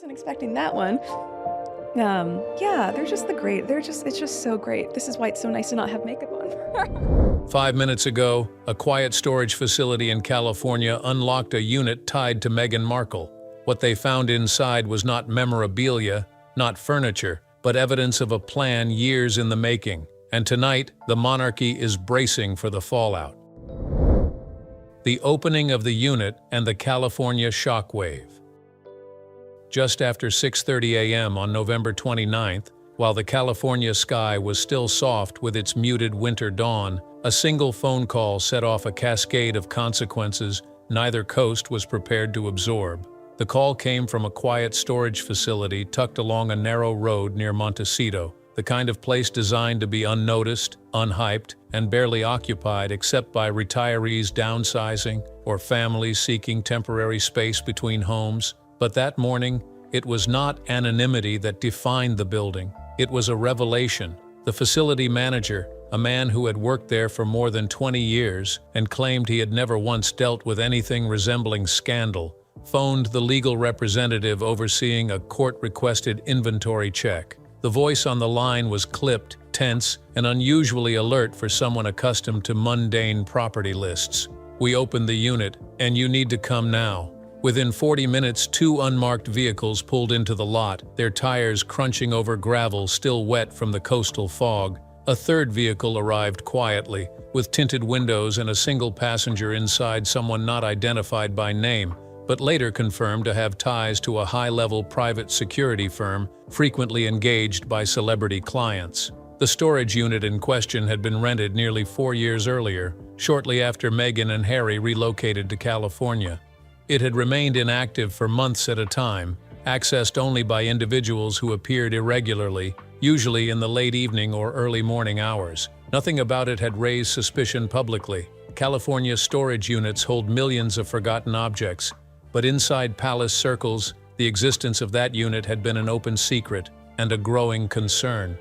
wasn't expecting that one. Yeah, they're just the great. It's just so great. This is why it's so nice to not have makeup on. 5 minutes ago, a quiet storage facility in California unlocked a unit tied to Meghan Markle. What they found inside was not memorabilia, not furniture, but evidence of a plan years in the making. And tonight, the monarchy is bracing for the fallout. The opening of the unit and the California shockwave. Just after 6:30 a.m. on November 29th, while the California sky was still soft with its muted winter dawn, a single phone call set off a cascade of consequences neither coast was prepared to absorb. The call came from a quiet storage facility tucked along a narrow road near Montecito, the kind of place designed to be unnoticed, unhyped, and barely occupied except by retirees downsizing or families seeking temporary space between homes. But that morning, it was not anonymity that defined the building. It was a revelation. The facility manager, a man who had worked there for more than 20 years and claimed he had never once dealt with anything resembling scandal, phoned the legal representative overseeing a court-requested inventory check. The voice on the line was clipped, tense, and unusually alert for someone accustomed to mundane property lists. "We opened the unit, and you need to come now." Within 40 minutes, 2 unmarked vehicles pulled into the lot, their tires crunching over gravel still wet from the coastal fog. A third vehicle arrived quietly, with tinted windows and a single passenger inside, someone not identified by name, but later confirmed to have ties to a high-level private security firm frequently engaged by celebrity clients. The storage unit in question had been rented nearly 4 years earlier, shortly after Meghan and Harry relocated to California. It had remained inactive for months at a time, accessed only by individuals who appeared irregularly, usually in the late evening or early morning hours. Nothing about it had raised suspicion publicly. California storage units hold millions of forgotten objects, but inside palace circles, the existence of that unit had been an open secret and a growing concern.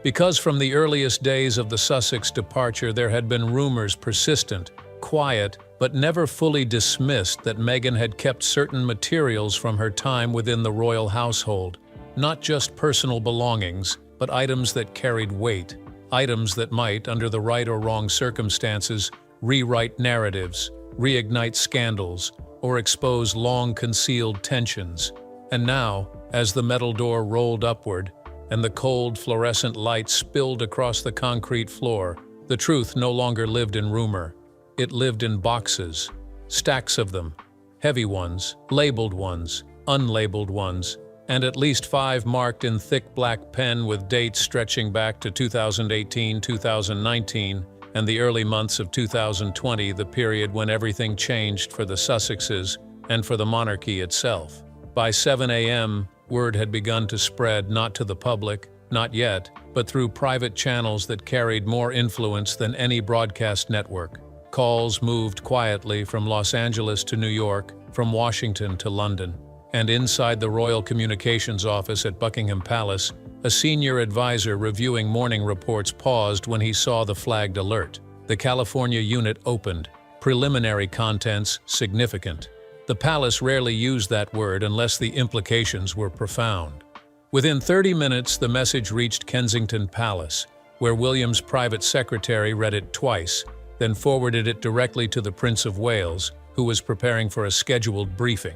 Because from the earliest days of the Sussex departure there had been rumors persistent, quiet, but never fully dismissed that Meghan had kept certain materials from her time within the royal household. Not just personal belongings, but items that carried weight. Items that might, under the right or wrong circumstances, rewrite narratives, reignite scandals, or expose long-concealed tensions. And now, as the metal door rolled upward, and the cold fluorescent light spilled across the concrete floor, the truth no longer lived in rumor. It lived in boxes, stacks of them, heavy ones, labeled ones, unlabeled ones, and at least 5 marked in thick black pen with dates stretching back to 2018, 2019, and the early months of 2020, the period when everything changed for the Sussexes and for the monarchy itself. By 7 a.m., word had begun to spread, not to the public, not yet, but through private channels that carried more influence than any broadcast network. Calls moved quietly from Los Angeles to New York, from Washington to London. And inside the Royal Communications Office at Buckingham Palace, a senior advisor reviewing morning reports paused when he saw the flagged alert. The California unit opened. Preliminary contents significant. The palace rarely used that word unless the implications were profound. Within 30 minutes, the message reached Kensington Palace, where William's private secretary read it twice, then forwarded it directly to the Prince of Wales, who was preparing for a scheduled briefing.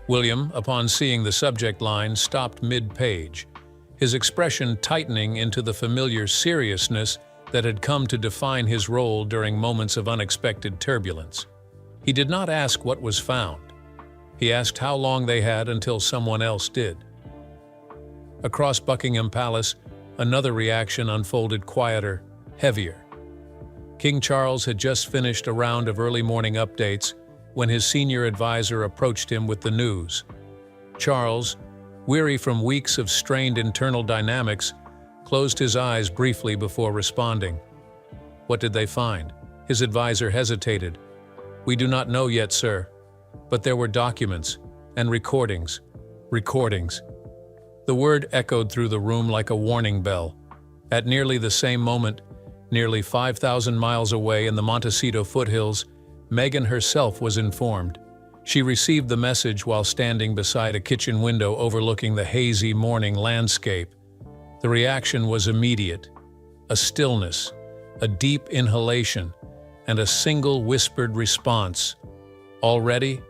William, upon seeing the subject line, stopped mid-page, his expression tightening into the familiar seriousness that had come to define his role during moments of unexpected turbulence. He did not ask what was found. He asked how long they had until someone else did. Across Buckingham Palace, another reaction unfolded, quieter, heavier. King Charles had just finished a round of early morning updates when his senior advisor approached him with the news. Charles, weary from weeks of strained internal dynamics, closed his eyes briefly before responding. What did they find? His advisor hesitated. "We do not know yet, sir. But there were documents and recordings. Recordings." The word echoed through the room like a warning bell. At nearly the same moment, nearly 5,000 miles away in the Montecito foothills, Meghan herself was informed. She received the message while standing beside a kitchen window overlooking the hazy morning landscape. The reaction was immediate. A stillness, a deep inhalation, and a single whispered response. Already?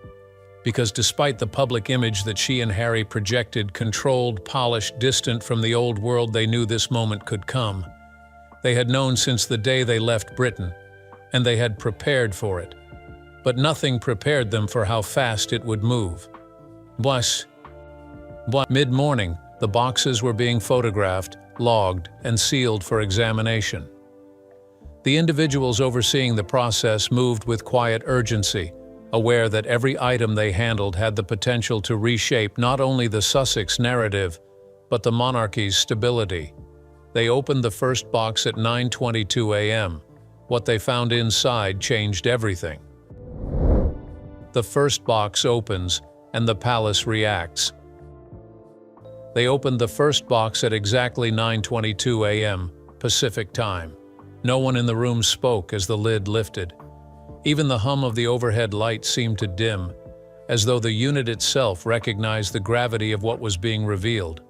Because despite the public image that she and Harry projected, controlled, polished, distant from the old world, they knew this moment could come. They had known since the day they left Britain, and they had prepared for it. But nothing prepared them for how fast it would move. Mid-morning, the boxes were being photographed, logged, and sealed for examination. The individuals overseeing the process moved with quiet urgency, aware that every item they handled had the potential to reshape not only the Sussex narrative, but the monarchy's stability. They opened the first box at 9:22 a.m. What they found inside changed everything. The first box opens, and the palace reacts. They opened the first box at exactly 9:22 a.m. Pacific time. No one in the room spoke as the lid lifted. Even the hum of the overhead light seemed to dim, as though the unit itself recognized the gravity of what was being revealed.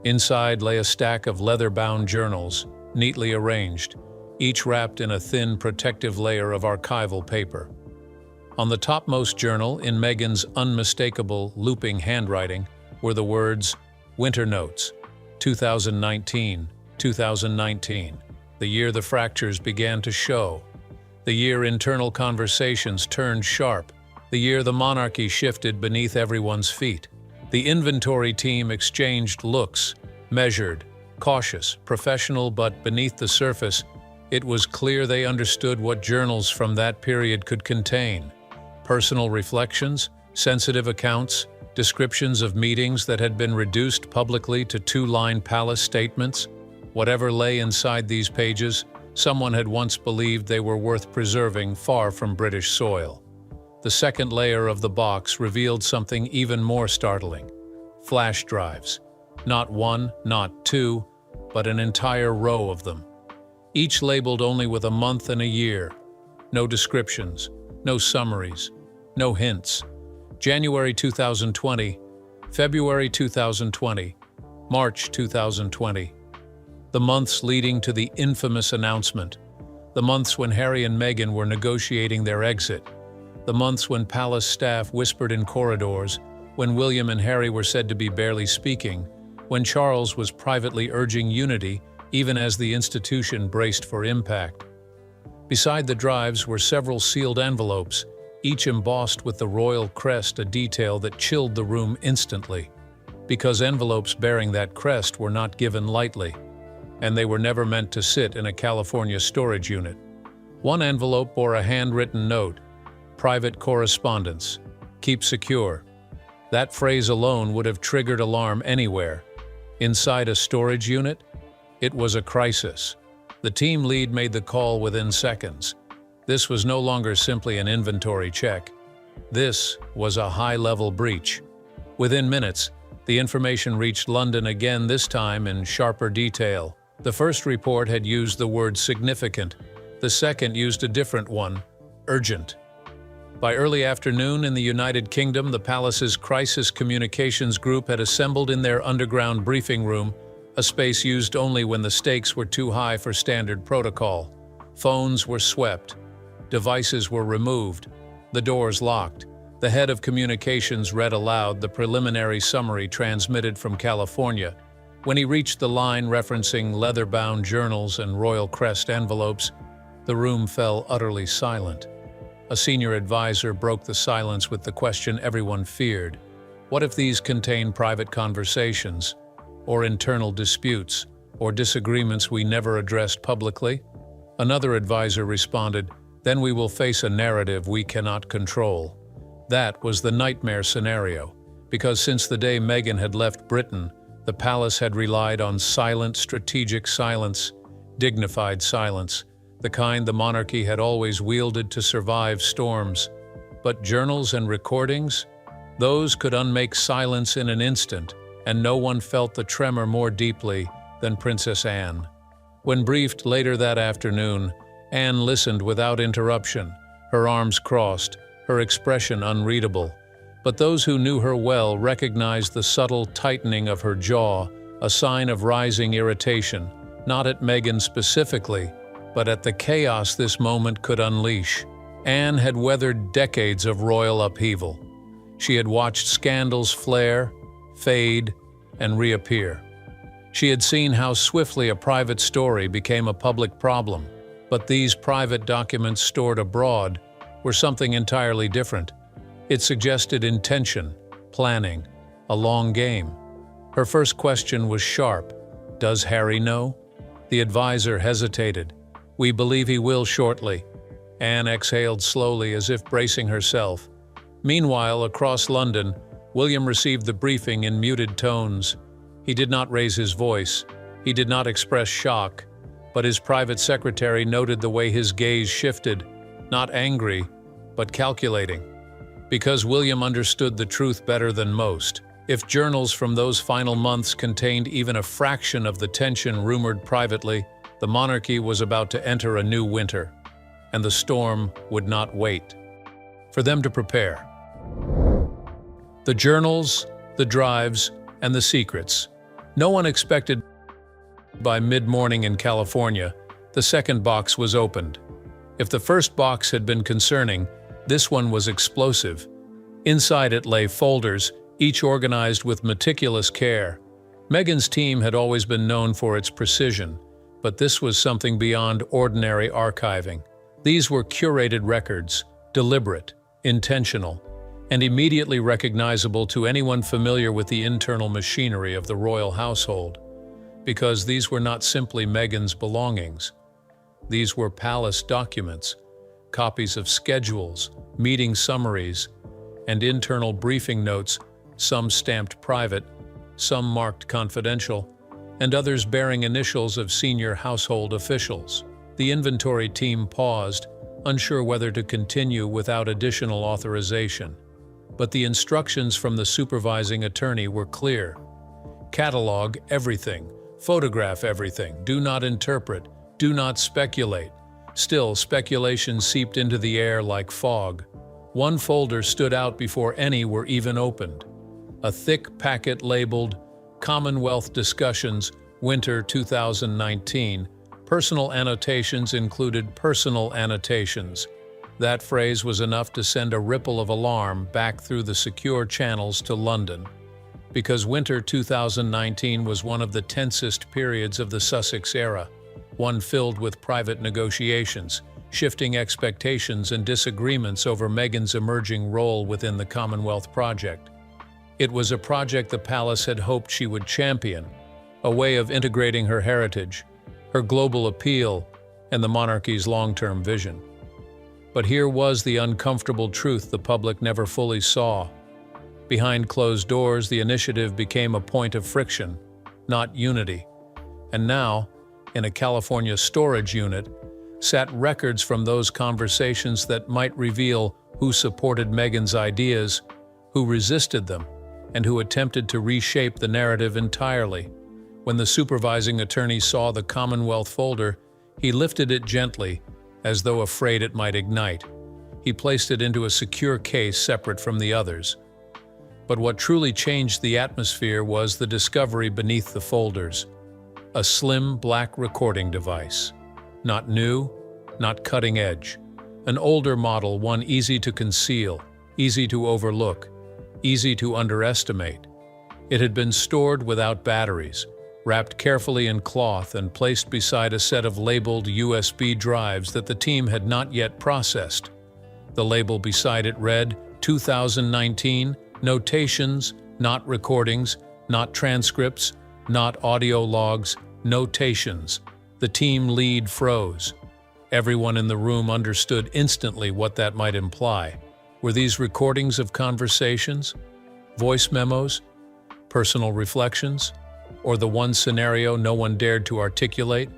Inside lay a stack of leather-bound journals, neatly arranged, each wrapped in a thin protective layer of archival paper. On the topmost journal, in Meghan's unmistakable, looping handwriting, were the words, "Winter Notes, 2019, 2019, the year the fractures began to show, the year internal conversations turned sharp, the year the monarchy shifted beneath everyone's feet." The inventory team exchanged looks, measured, cautious, professional, but beneath the surface, it was clear they understood what journals from that period could contain. Personal reflections, sensitive accounts, descriptions of meetings that had been reduced publicly to two-line palace statements. Whatever lay inside these pages, someone had once believed they were worth preserving far from British soil. The second layer of the box revealed something even more startling. Flash drives. Not one, not two, but an entire row of them. Each labeled only with a month and a year. No descriptions, no summaries, no hints. January 2020, February 2020, March 2020. The months leading to the infamous announcement. The months when Harry and Meghan were negotiating their exit. The months when palace staff whispered in corridors, when William and Harry were said to be barely speaking, when Charles was privately urging unity even as the institution braced for impact. Beside the drives were several sealed envelopes, each embossed with the royal crest, a detail that chilled the room instantly, because envelopes bearing that crest were not given lightly, and they were never meant to sit in a California storage unit. One envelope bore a handwritten note, "Private correspondence. Keep secure." That phrase alone would have triggered alarm anywhere. Inside a storage unit, it was a crisis. The team lead made the call within seconds. This was no longer simply an inventory check. This was a high-level breach. Within minutes, the information reached London again, this time in sharper detail. The first report had used the word significant. The second used a different one, urgent. By early afternoon in the United Kingdom, the palace's crisis communications group had assembled in their underground briefing room, a space used only when the stakes were too high for standard protocol. Phones were swept. Devices were removed. The doors locked. The head of communications read aloud the preliminary summary transmitted from California. When he reached the line referencing leather-bound journals and royal crest envelopes, the room fell utterly silent. A senior advisor broke the silence with the question everyone feared. What if these contain private conversations, or internal disputes, or disagreements we never addressed publicly? Another advisor responded, "Then we will face a narrative we cannot control." That was the nightmare scenario, because since the day Meghan had left Britain, the palace had relied on silent, strategic silence, dignified silence, the kind the monarchy had always wielded to survive storms. But journals and recordings? Those could unmake silence in an instant, and no one felt the tremor more deeply than Princess Anne. When briefed later that afternoon, Anne listened without interruption, her arms crossed, her expression unreadable. But those who knew her well recognized the subtle tightening of her jaw, a sign of rising irritation, not at Meghan specifically, but at the chaos this moment could unleash. Anne had weathered decades of royal upheaval. She had watched scandals flare, fade, and reappear. She had seen how swiftly a private story became a public problem. But these private documents stored abroad were something entirely different. It suggested intention, planning, a long game. Her first question was sharp. Does Harry know? The advisor hesitated. We believe he will shortly. Anne exhaled slowly as if bracing herself. Meanwhile, across London, William received the briefing in muted tones. He did not raise his voice. He did not express shock. But his private secretary noted the way his gaze shifted, not angry, but calculating. Because William understood the truth better than most. If journals from those final months contained even a fraction of the tension rumored privately, the monarchy was about to enter a new winter, and the storm would not wait for them to prepare. The journals, the drives, and the secrets. No one expected. By mid-morning in California, the second box was opened. If the first box had been concerning, this one was explosive. Inside it lay folders, each organized with meticulous care. Meghan's team had always been known for its precision, but this was something beyond ordinary archiving. These were curated records, deliberate, intentional, and immediately recognizable to anyone familiar with the internal machinery of the royal household. Because these were not simply Meghan's belongings. These were palace documents, copies of schedules, meeting summaries, and internal briefing notes, some stamped private, some marked confidential, and others bearing initials of senior household officials. The inventory team paused, unsure whether to continue without additional authorization. But the instructions from the supervising attorney were clear. Catalog everything. Photograph everything. Do not interpret. Do not speculate. Still, speculation seeped into the air like fog. One folder stood out before any were even opened. A thick packet labeled Commonwealth Discussions, Winter 2019. Personal annotations included personal annotations. That phrase was enough to send a ripple of alarm back through the secure channels to London. Because winter 2019 was one of the tensest periods of the Sussex era, one filled with private negotiations, shifting expectations and disagreements over Meghan's emerging role within the Commonwealth project. It was a project the palace had hoped she would champion, a way of integrating her heritage, her global appeal, and the monarchy's long-term vision. But here was the uncomfortable truth the public never fully saw. Behind closed doors, the initiative became a point of friction, not unity. And now, in a California storage unit, sat records from those conversations that might reveal who supported Meghan's ideas, who resisted them, and who attempted to reshape the narrative entirely. When the supervising attorney saw the Commonwealth folder, he lifted it gently, as though afraid it might ignite. He placed it into a secure case separate from the others. But what truly changed the atmosphere was the discovery beneath the folders. A slim black recording device. Not new, not cutting edge. An older model, one easy to conceal, easy to overlook, easy to underestimate. It had been stored without batteries, wrapped carefully in cloth and placed beside a set of labeled USB drives that the team had not yet processed. The label beside it read, 2019, notations, not recordings, not transcripts, not audio logs, notations. The team lead froze. Everyone in the room understood instantly what that might imply. Were these recordings of conversations, voice memos, personal reflections, or the one scenario no one dared to articulate?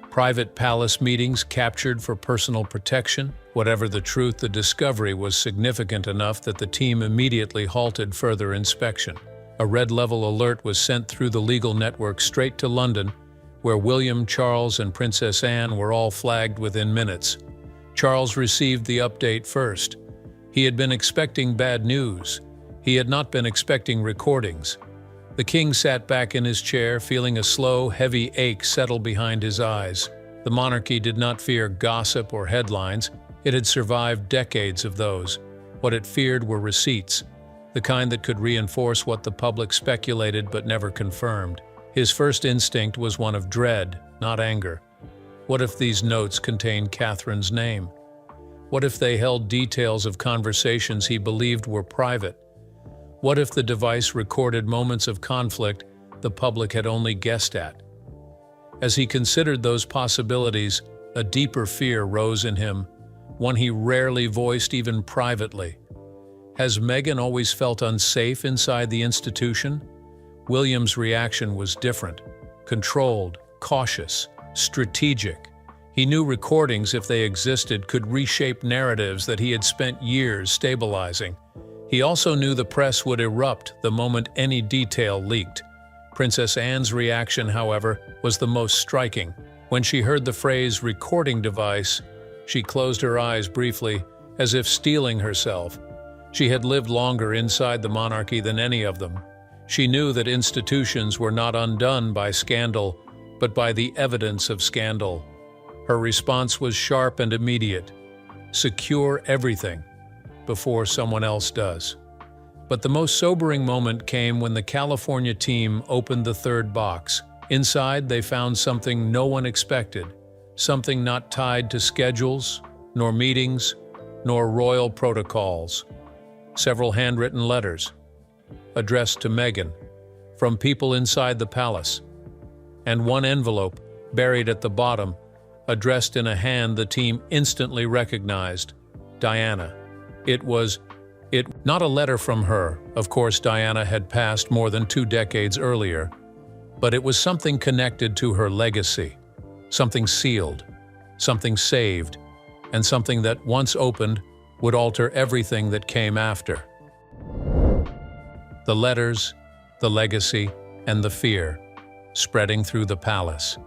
Private palace meetings captured for personal protection? Whatever the truth, the discovery was significant enough that the team immediately halted further inspection. A red-level alert was sent through the legal network straight to London, where William, Charles, and Princess Anne were all flagged within minutes. Charles received the update first. He had been expecting bad news. He had not been expecting recordings. The king sat back in his chair, feeling a slow, heavy ache settle behind his eyes. The monarchy did not fear gossip or headlines. It had survived decades of those. What it feared were receipts, the kind that could reinforce what the public speculated but never confirmed. His first instinct was one of dread, not anger. What if these notes contained Catherine's name? What if they held details of conversations he believed were private? What if the device recorded moments of conflict the public had only guessed at? As he considered those possibilities, a deeper fear rose in him, one he rarely voiced even privately. Has Meghan always felt unsafe inside the institution? William's reaction was different, controlled, cautious, strategic. He knew recordings, if they existed, could reshape narratives that he had spent years stabilizing. He also knew the press would erupt the moment any detail leaked. Princess Anne's reaction, however, was the most striking. When she heard the phrase "recording device," she closed her eyes briefly, as if steeling herself. She had lived longer inside the monarchy than any of them. She knew that institutions were not undone by scandal, but by the evidence of scandal. Her response was sharp and immediate. Secure everything before someone else does. But the most sobering moment came when the California team opened the third box. Inside, they found something no one expected, something not tied to schedules, nor meetings, nor royal protocols. Several handwritten letters, addressed to Meghan, from people inside the palace, and one envelope, buried at the bottom, addressed in a hand the team instantly recognized: Diana. It was not a letter from her. Of course, Diana had passed more than 2 decades earlier, but it was something connected to her legacy, something sealed, something saved, and something that, once opened, would alter everything that came after. The letters, the legacy, and the fear, spreading through the palace.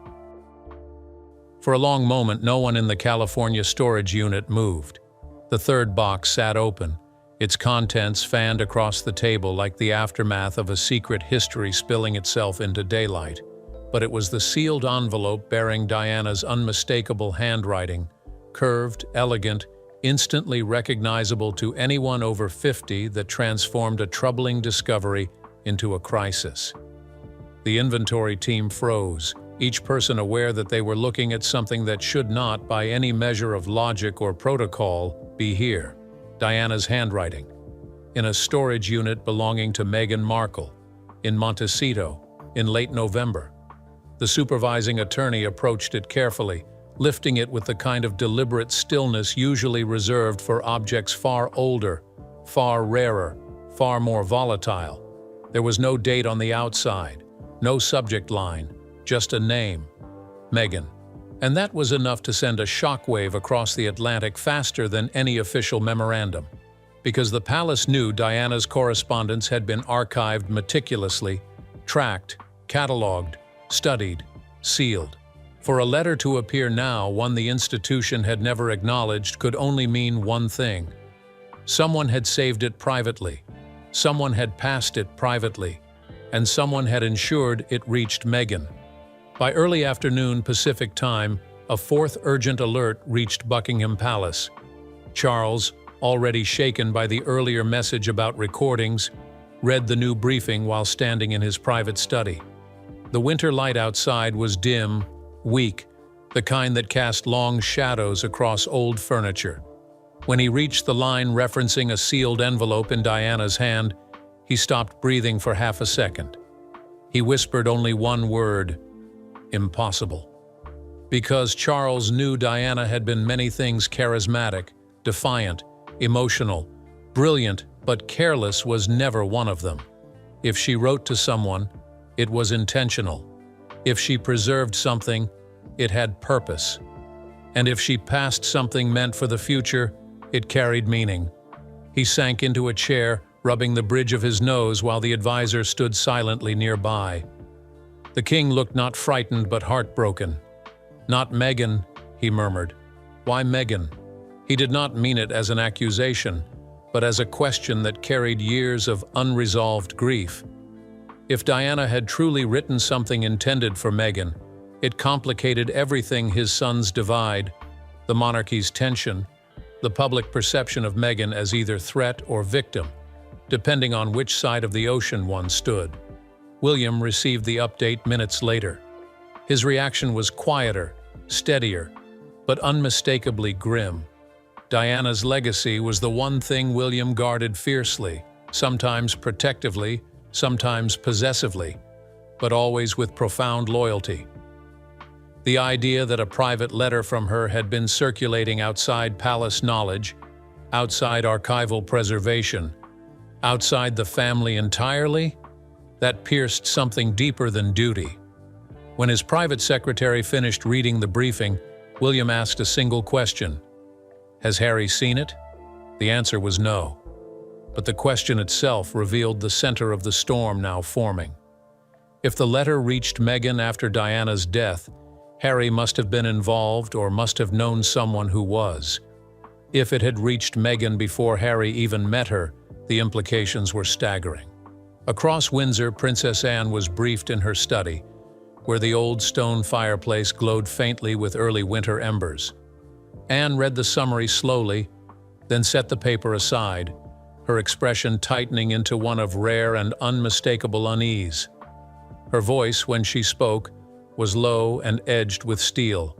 For a long moment, no one in the California storage unit moved. The third box sat open, its contents fanned across the table like the aftermath of a secret history spilling itself into daylight. But it was the sealed envelope bearing Diana's unmistakable handwriting, curved, elegant, instantly recognizable to anyone over 50, that transformed a troubling discovery into a crisis. The inventory team froze, each person aware that they were looking at something that should not, by any measure of logic or protocol, be here. Diana's handwriting, in a storage unit belonging to Meghan Markle, in Montecito, in late November. The supervising attorney approached it carefully, lifting it with the kind of deliberate stillness usually reserved for objects far older, far rarer, far more volatile. There was no date on the outside, no subject line, just a name: Meghan. And that was enough to send a shockwave across the Atlantic faster than any official memorandum. Because the palace knew Diana's correspondence had been archived meticulously, tracked, catalogued, studied, sealed. For a letter to appear now, one the institution had never acknowledged, could only mean one thing. Someone had saved it privately, someone had passed it privately, and someone had ensured it reached Meghan. By early afternoon Pacific time, a fourth urgent alert reached Buckingham Palace. Charles, already shaken by the earlier message about recordings, read the new briefing while standing in his private study. The winter light outside was dim, weak, the kind that cast long shadows across old furniture. When he reached the line referencing a sealed envelope in Diana's hand, he stopped breathing for half a second. He whispered only one word: impossible. Because Charles knew Diana had been many things: charismatic, defiant, emotional, brilliant, but careless was never one of them. If she wrote to someone, it was intentional. If she preserved something, it had purpose. And if she passed something meant for the future, it carried meaning. He sank into a chair, rubbing the bridge of his nose while the advisor stood silently nearby. The king looked not frightened but heartbroken. "Not Meghan," he murmured. "Why Meghan?" He did not mean it as an accusation. but as a question that carried years of unresolved grief. If Diana had truly written something intended for Meghan, it complicated everything: his son's divide, the monarchy's tension, the public perception of Meghan as either threat or victim, depending on which side of the ocean one stood. William received the update minutes later. His reaction was quieter, steadier, but unmistakably grim. Diana's legacy was the one thing William guarded fiercely, sometimes protectively, sometimes possessively, but always with profound loyalty. The idea that a private letter from her had been circulating outside palace knowledge, outside archival preservation, outside the family entirely, that pierced something deeper than duty. When his private secretary finished reading the briefing, William asked a single question: "Has Harry seen it?" The answer was no. But the question itself revealed the center of the storm now forming. If the letter reached Meghan after Diana's death, Harry must have been involved or must have known someone who was. If it had reached Meghan before Harry even met her, the implications were staggering. Across Windsor, Princess Anne was briefed in her study, where the old stone fireplace glowed faintly with early winter embers. Anne read the summary slowly, then set the paper aside, her expression tightening into one of rare and unmistakable unease. Her voice, when she spoke, was low and edged with steel.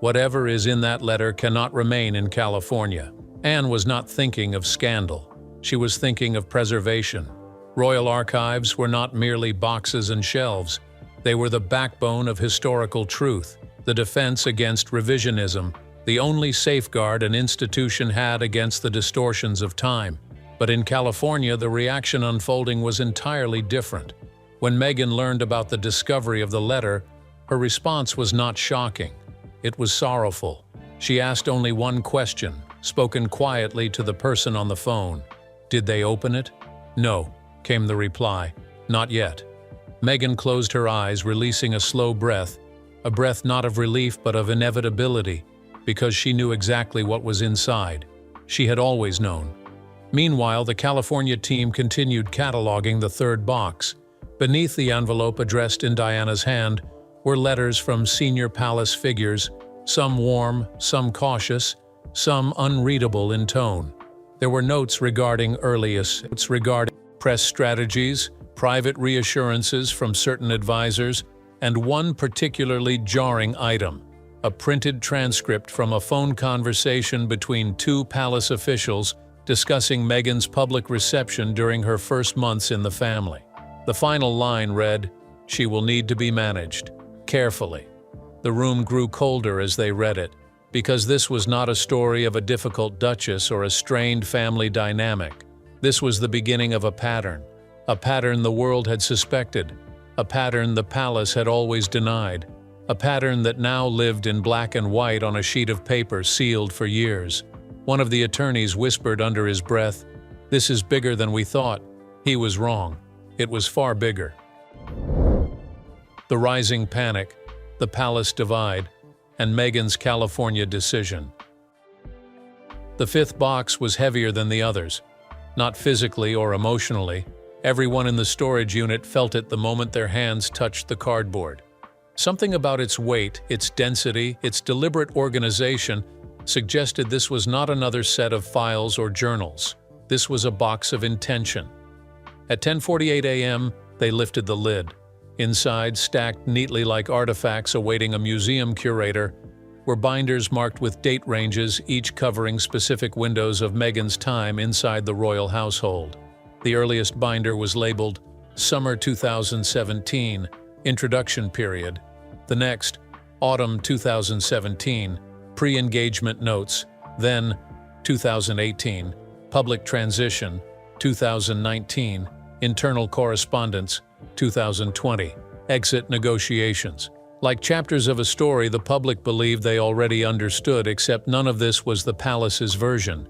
"Whatever is in that letter cannot remain in California." Anne was not thinking of scandal. She was thinking of preservation. Royal archives were not merely boxes and shelves. They were the backbone of historical truth, the defense against revisionism, the only safeguard an institution had against the distortions of time. But in California, the reaction unfolding was entirely different. When Meghan learned about the discovery of the letter, her response was not shocking. It was sorrowful. She asked only one question, spoken quietly to the person on the phone. "Did they open it?" "No," came the reply. "Not yet." Meghan closed her eyes, releasing a slow breath, a breath not of relief but of inevitability, because she knew exactly what was inside. She had always known. Meanwhile, the California team continued cataloging the third box. Beneath the envelope addressed in Diana's hand were letters from senior palace figures, some warm, some cautious, some unreadable in tone. There were notes regarding notes regarding press strategies, private reassurances from certain advisors, and one particularly jarring item: a printed transcript from a phone conversation between two palace officials discussing Meghan's public reception during her first months in the family. The final line read, "She will need to be managed carefully." The room grew colder as they read it, because this was not a story of a difficult duchess or a strained family dynamic. This was the beginning of a pattern the world had suspected, a pattern the palace had always denied, a pattern that now lived in black and white on a sheet of paper sealed for years. One of the attorneys whispered under his breath, "This is bigger than we thought." He was wrong. It was far bigger. The rising panic, the palace divide, and Meghan's California decision. The fifth box was heavier than the others, not physically or emotionally. Everyone in the storage unit felt it the moment their hands touched the cardboard. Something about its weight, its density, its deliberate organization suggested this was not another set of files or journals. This was a box of intention. At 10:48 a.m., they lifted the lid. Inside, stacked neatly like artifacts awaiting a museum curator, were binders marked with date ranges, each covering specific windows of Meghan's time inside the royal household. The earliest binder was labeled Summer 2017, Introduction Period. The next, Autumn 2017, Pre-engagement Notes. Then, 2018, Public Transition, 2019, Internal Correspondence, 2020, Exit Negotiations. Like chapters of a story the public believed they already understood, except none of this was the palace's version.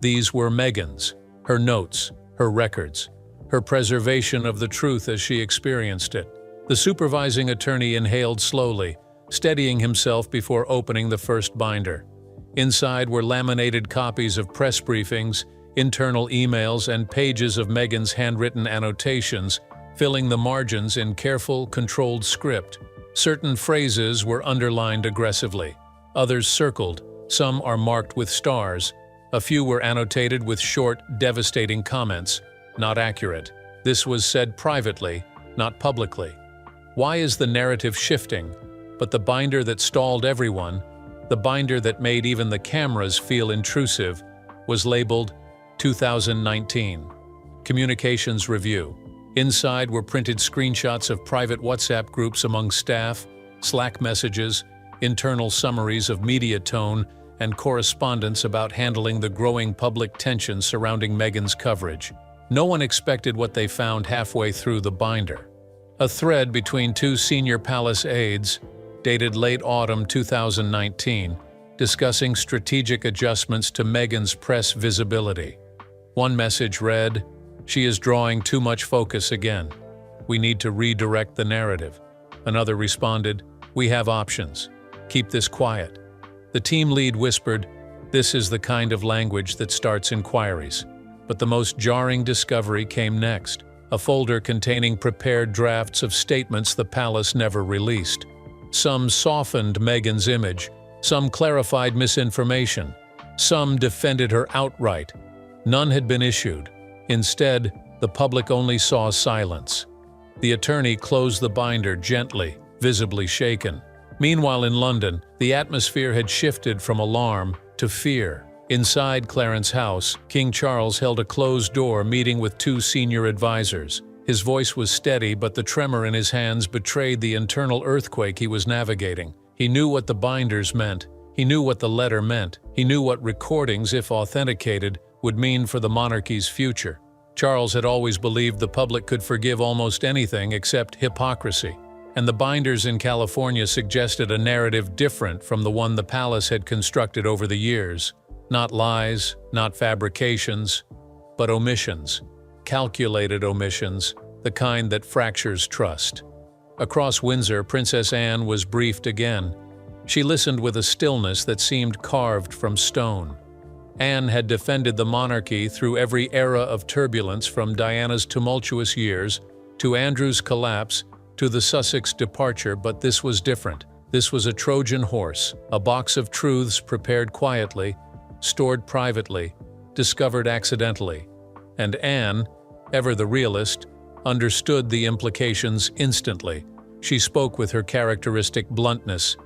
These were Meghan's, her notes, her records, her preservation of the truth as she experienced it. The supervising attorney inhaled slowly, steadying himself before opening the first binder. Inside were laminated copies of press briefings, internal emails, and pages of Meghan's handwritten annotations, filling the margins in careful, controlled script. Certain phrases were underlined aggressively, others circled, some are marked with stars. A few were annotated with short, devastating comments, not accurate. This was said privately, not publicly. Why is the narrative shifting? But the binder that stalled everyone, the binder that made even the cameras feel intrusive, was labeled 2019. Communications Review. Inside were printed screenshots of private WhatsApp groups among staff, Slack messages, internal summaries of media tone, and correspondence about handling the growing public tension surrounding Meghan's coverage. No one expected what they found halfway through the binder. A thread between two senior palace aides, dated late autumn 2019, discussing strategic adjustments to Meghan's press visibility. One message read, "She is drawing too much focus again. We need to redirect the narrative." Another responded, "We have options. Keep this quiet." The team lead whispered, "This is the kind of language that starts inquiries." But the most jarring discovery came next, a folder containing prepared drafts of statements the palace never released. Some softened Meghan's image, some clarified misinformation, some defended her outright. None had been issued. Instead, the public only saw silence. The attorney closed the binder gently, visibly shaken. Meanwhile in London, the atmosphere had shifted from alarm to fear. Inside Clarence's house, King Charles held a closed-door meeting with two senior advisors. His voice was steady, but the tremor in his hands betrayed the internal earthquake he was navigating. He knew what the binders meant. He knew what the letter meant. He knew what recordings, if authenticated, would mean for the monarchy's future. Charles had always believed the public could forgive almost anything except hypocrisy, and the binders in California suggested a narrative different from the one the palace had constructed over the years. Not lies, not fabrications, but omissions. Calculated omissions, the kind that fractures trust. Across Windsor, Princess Anne was briefed again. She listened with a stillness that seemed carved from stone. Anne had defended the monarchy through every era of turbulence, from Diana's tumultuous years to Andrew's collapse to the Sussex departure, but this was different. This was a Trojan horse, a box of truths prepared quietly, stored privately, discovered accidentally. And Anne, ever the realist, understood the implications instantly. She spoke with her characteristic bluntness.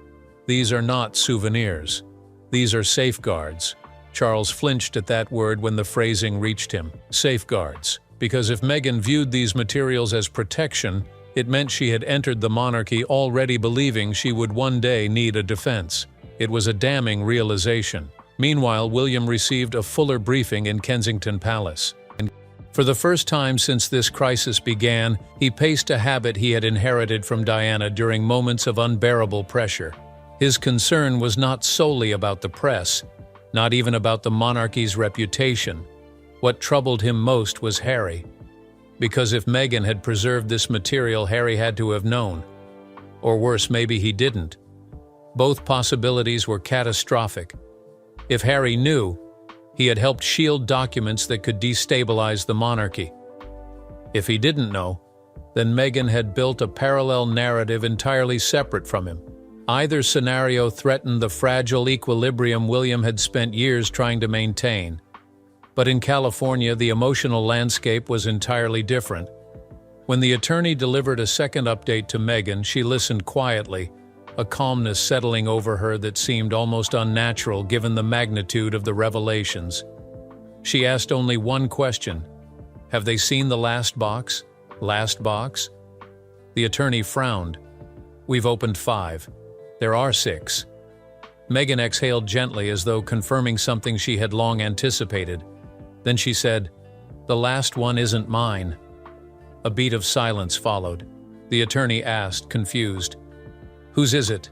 "These are not souvenirs. These are safeguards." Charles flinched at that word when the phrasing reached him. Safeguards. Because if Meghan viewed these materials as protection, it meant she had entered the monarchy already believing she would one day need a defense. It was a damning realization. Meanwhile, William received a fuller briefing in Kensington Palace. And for the first time since this crisis began, he paced a habit he had inherited from Diana during moments of unbearable pressure. His concern was not solely about the press, not even about the monarchy's reputation. What troubled him most was Harry. Because if Meghan had preserved this material, Harry had to have known. Or worse, maybe he didn't. Both possibilities were catastrophic. If Harry knew, he had helped shield documents that could destabilize the monarchy. If he didn't know, then Meghan had built a parallel narrative entirely separate from him. Either scenario threatened the fragile equilibrium William had spent years trying to maintain. But in California, the emotional landscape was entirely different. When the attorney delivered a second update to Meghan, she listened quietly, a calmness settling over her that seemed almost unnatural given the magnitude of the revelations. She asked only one question: "Have they seen the last box? Last box?" The attorney frowned. "We've opened 5. There are 6. Meghan exhaled gently as though confirming something she had long anticipated. Then she said, "The last one isn't mine." A beat of silence followed. The attorney asked, confused, "Whose is it?"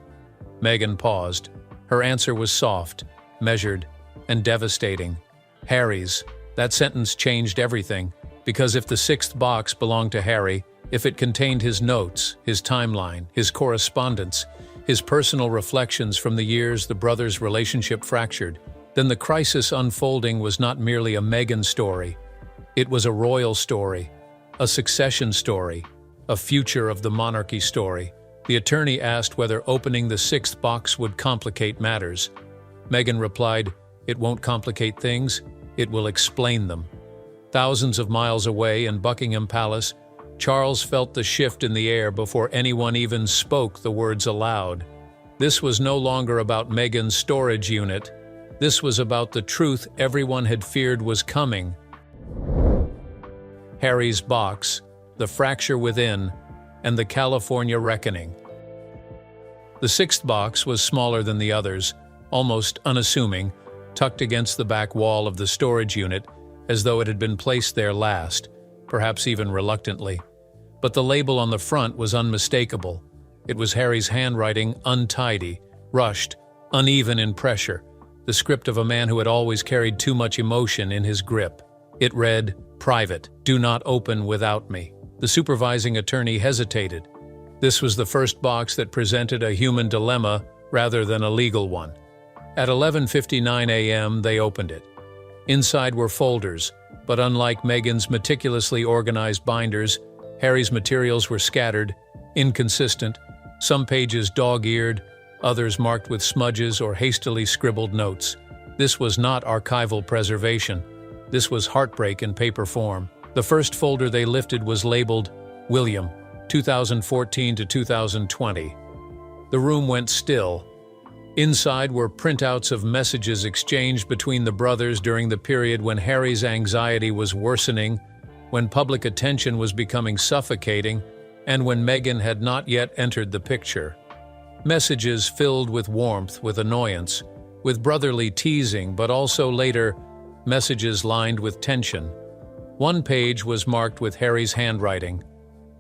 Meghan paused. Her answer was soft, measured, and devastating. "Harry's." That sentence changed everything, because if the 6th box belonged to Harry, if it contained his notes, his timeline, his correspondence, his personal reflections from the years the brothers' relationship fractured, then the crisis unfolding was not merely a Meghan story. It was a royal story, a succession story, a future of the monarchy story. The attorney asked whether opening the sixth box would complicate matters. Meghan replied, "It won't complicate things, it will explain them." Thousands of miles away in Buckingham Palace, Charles felt the shift in the air before anyone even spoke the words aloud. This was no longer about Meghan's storage unit. This was about the truth everyone had feared was coming. Harry's box, the fracture within, and the California reckoning. The sixth box was smaller than the others, almost unassuming, tucked against the back wall of the storage unit, as though it had been placed there last, perhaps even reluctantly. But the label on the front was unmistakable. It was Harry's handwriting, untidy, rushed, uneven in pressure, the script of a man who had always carried too much emotion in his grip. It read, "Private, do not open without me." The supervising attorney hesitated. This was the first box that presented a human dilemma rather than a legal one. At 11:59 a.m., they opened it. Inside were folders, but unlike Meghan's meticulously organized binders, Harry's materials were scattered, inconsistent, some pages dog-eared, others marked with smudges or hastily scribbled notes. This was not archival preservation. This was heartbreak in paper form. The first folder they lifted was labeled, "William, 2014 to 2020. The room went still. Inside were printouts of messages exchanged between the brothers during the period when Harry's anxiety was worsening, when public attention was becoming suffocating, and when Meghan had not yet entered the picture. Messages filled with warmth, with annoyance, with brotherly teasing, but also later, messages lined with tension. One page was marked with Harry's handwriting.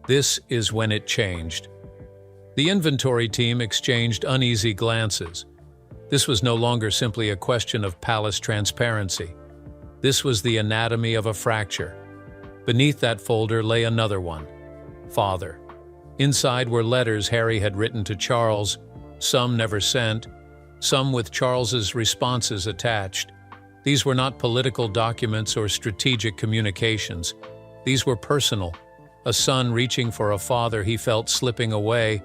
This is when it changed. The inventory team exchanged uneasy glances. This was no longer simply a question of palace transparency. This was the anatomy of a fracture. Beneath that folder lay another one. Father. Inside were letters Harry had written to Charles, some never sent, some with Charles's responses attached. These were not political documents or strategic communications. These were personal. A son reaching for a father he felt slipping away,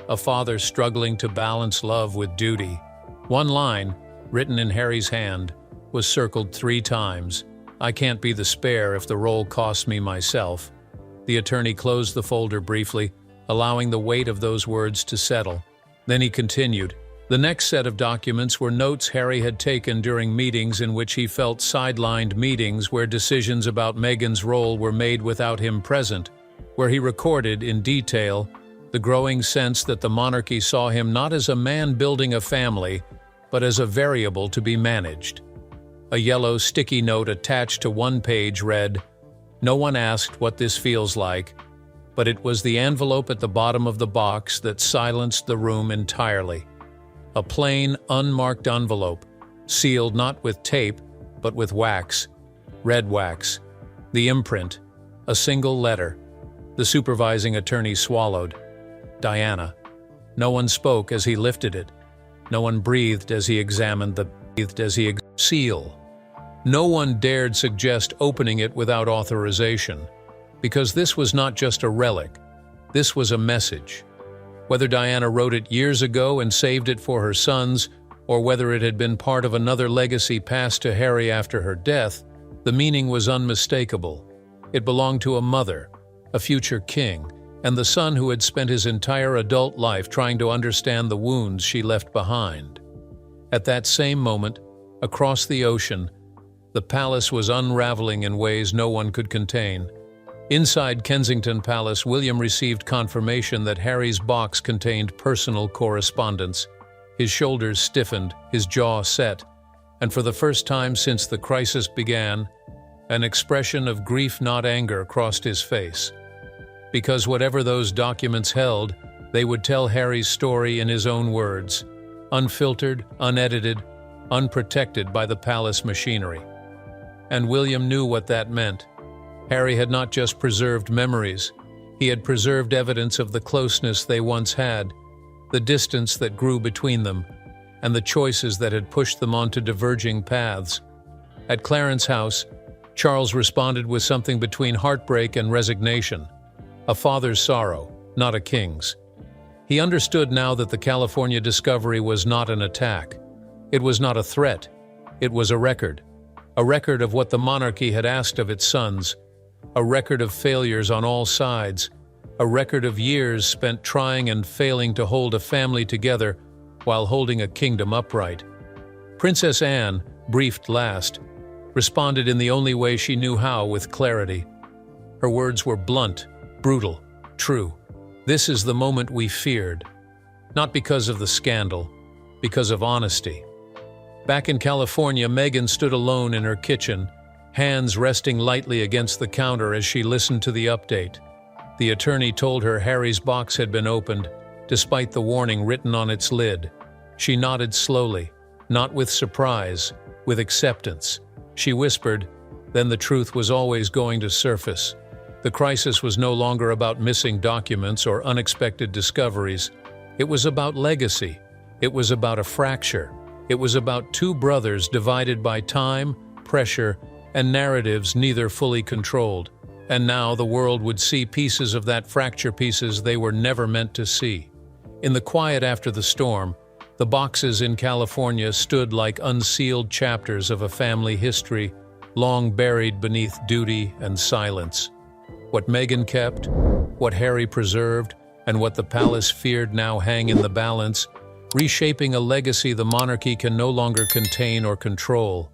a father struggling to balance love with duty. One line, written in Harry's hand, was circled 3 times. "I can't be the spare if the role costs me myself." The attorney closed the folder briefly, allowing the weight of those words to settle. Then he continued. The next set of documents were notes Harry had taken during meetings in which he felt sidelined, meetings where decisions about Meghan's role were made without him present, where he recorded in detail the growing sense that the monarchy saw him not as a man building a family, but as a variable to be managed. A yellow sticky note attached to one page read, "No one asked what this feels like," but it was the envelope at the bottom of the box that silenced the room entirely. A plain, unmarked envelope, sealed not with tape, but with wax, red wax. The imprint, a single letter. The supervising attorney swallowed. Diana. No one spoke as he lifted it. No one breathed as he examined the seal. No one dared suggest opening it without authorization, because this was not just a relic. This was a message. Whether Diana wrote it years ago and saved it for her sons, or whether it had been part of another legacy passed to Harry after her death, the meaning was unmistakable. It belonged to a mother, a future king, and the son who had spent his entire adult life trying to understand the wounds she left behind. At that same moment, across the ocean, the palace was unraveling in ways no one could contain. Inside Kensington Palace, William received confirmation that Harry's box contained personal correspondence. His shoulders stiffened, his jaw set, and for the first time since the crisis began, an expression of grief, not anger, crossed his face. Because whatever those documents held, they would tell Harry's story in his own words, unfiltered, unedited, unprotected by the palace machinery. And William knew what that meant. Harry had not just preserved memories, he had preserved evidence of the closeness they once had, the distance that grew between them, and the choices that had pushed them onto diverging paths. At Clarence's house, Charles responded with something between heartbreak and resignation, a father's sorrow, not a king's. He understood now that the California discovery was not an attack. It was not a threat. It was a record of what the monarchy had asked of its sons, a record of failures on all sides, a record of years spent trying and failing to hold a family together while holding a kingdom upright. Princess Anne, briefed last, responded in the only way she knew how, with clarity. Her words were blunt, brutal, true. This is the moment we feared. Not because of the scandal, because of honesty. Back in California, Meghan stood alone in her kitchen, hands resting lightly against the counter as she listened to the update. The attorney told her Harry's box had been opened, despite the warning written on its lid. She nodded slowly, not with surprise, with acceptance. She whispered, then the truth was always going to surface. The crisis was no longer about missing documents or unexpected discoveries. It was about legacy. It was about a fracture. It was about two brothers divided by time, pressure, and narratives neither fully controlled. And now the world would see pieces of that fracture, pieces they were never meant to see. In the quiet after the storm, the boxes in California stood like unsealed chapters of a family history, long buried beneath duty and silence. What Meghan kept, what Harry preserved, and what the palace feared now hang in the balance, reshaping a legacy the monarchy can no longer contain or control.